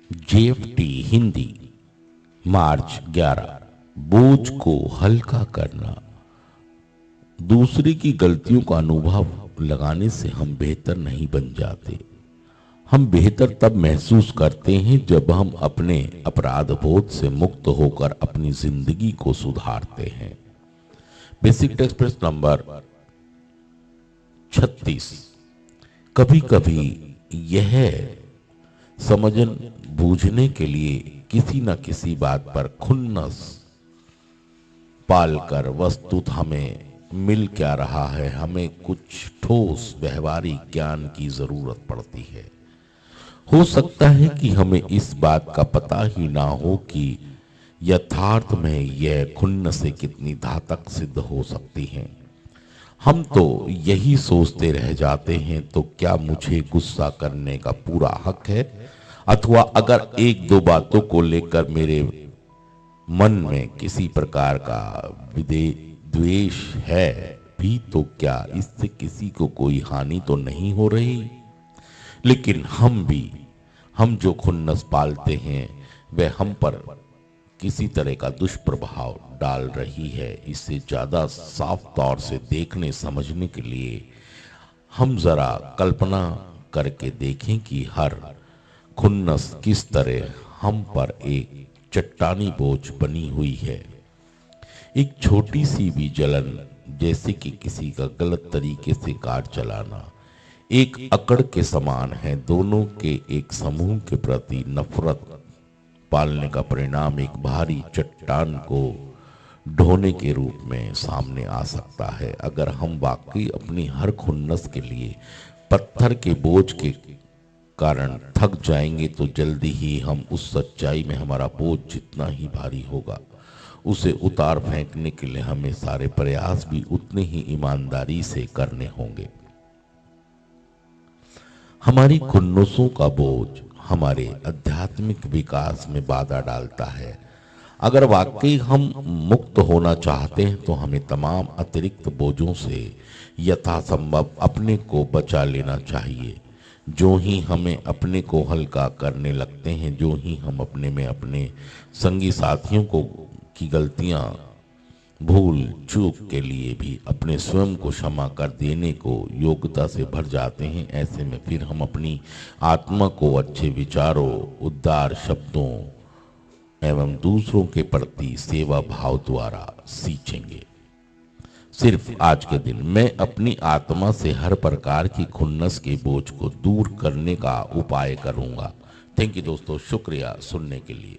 JFT Hindi मार्च 11। बोझ को हल्का करना। दूसरे की गलतियों का अनुभव लगाने से हम बेहतर नहीं बन जाते। हम बेहतर तब महसूस करते हैं जब हम अपने अपराध बोध से मुक्त होकर अपनी जिंदगी को सुधारते हैं। बेसिक टेक्स्ट प्रश्न नंबर 36। कभी कभी यह समझन बूझने के लिए किसी न किसी बात पर खुन्नस पालकर वस्तुत हमें मिल क्या रहा है, हमें कुछ ठोस व्यवहारिक ज्ञान की जरूरत पड़ती है। हो सकता है कि हमें इस बात का पता ही ना हो कि यथार्थ में यह खुन्नसें कितनी घातक सिद्ध हो सकती हैं। हम तो यही सोचते रह जाते हैं, तो क्या मुझे गुस्सा करने का पूरा हक है? अथवा अगर एक दो बातों को लेकर मेरे मन में किसी प्रकार का द्वेष है भी, तो क्या इससे किसी को कोई हानि तो नहीं हो रही? लेकिन हम जो खुन्नस पालते हैं वह हम पर किसी तरह का दुष्प्रभाव डाल रही है। इससे ज्यादा साफ तौर से देखने समझने के लिए हम जरा कल्पना करके देखें कि हर खुन्नस किस तरह हम पर एक चट्टानी बोझ बनी हुई है। एक छोटी सी भी जलन, जैसे कि किसी का गलत तरीके से कार चलाना, एक अकड़ के समान है। दोनों के एक समूह के प्रति नफरत पालने का परिणाम एक भारी चट्टान को ढोने के रूप में सामने आ सकता है। अगर हम वाकई अपनी हर खुन्नस के लिए पत्थर के बोझ के कारण थक जाएंगे, तो जल्दी ही हम उस सच्चाई में हमारा बोझ जितना ही भारी होगा, उसे उतार फेंकने के लिए हमें सारे प्रयास भी उतने ही ईमानदारी से करने होंगे। हमारी खुन्नसों का बोझ हमारे आध्यात्मिक विकास में बाधा डालता है। अगर वाकई हम मुक्त होना चाहते हैं तो हमें तमाम अतिरिक्त बोझों से यथासंभव अपने को बचा लेना चाहिए। जो ही हमें अपने को हल्का करने लगते हैं, जो ही हम अपने में अपने संगी साथियों को की गलतियां, भूल चूक के लिए भी अपने स्वयं को क्षमा कर देने को योग्यता से भर जाते हैं, ऐसे में फिर हम अपनी आत्मा को अच्छे विचारों, उदार शब्दों एवं दूसरों के प्रति सेवा भाव द्वारा सींचेंगे। सिर्फ आज के दिन मैं अपनी आत्मा से हर प्रकार की खुन्नस के बोझ को दूर करने का उपाय करूंगा। थैंक यू दोस्तों, शुक्रिया सुनने के लिए।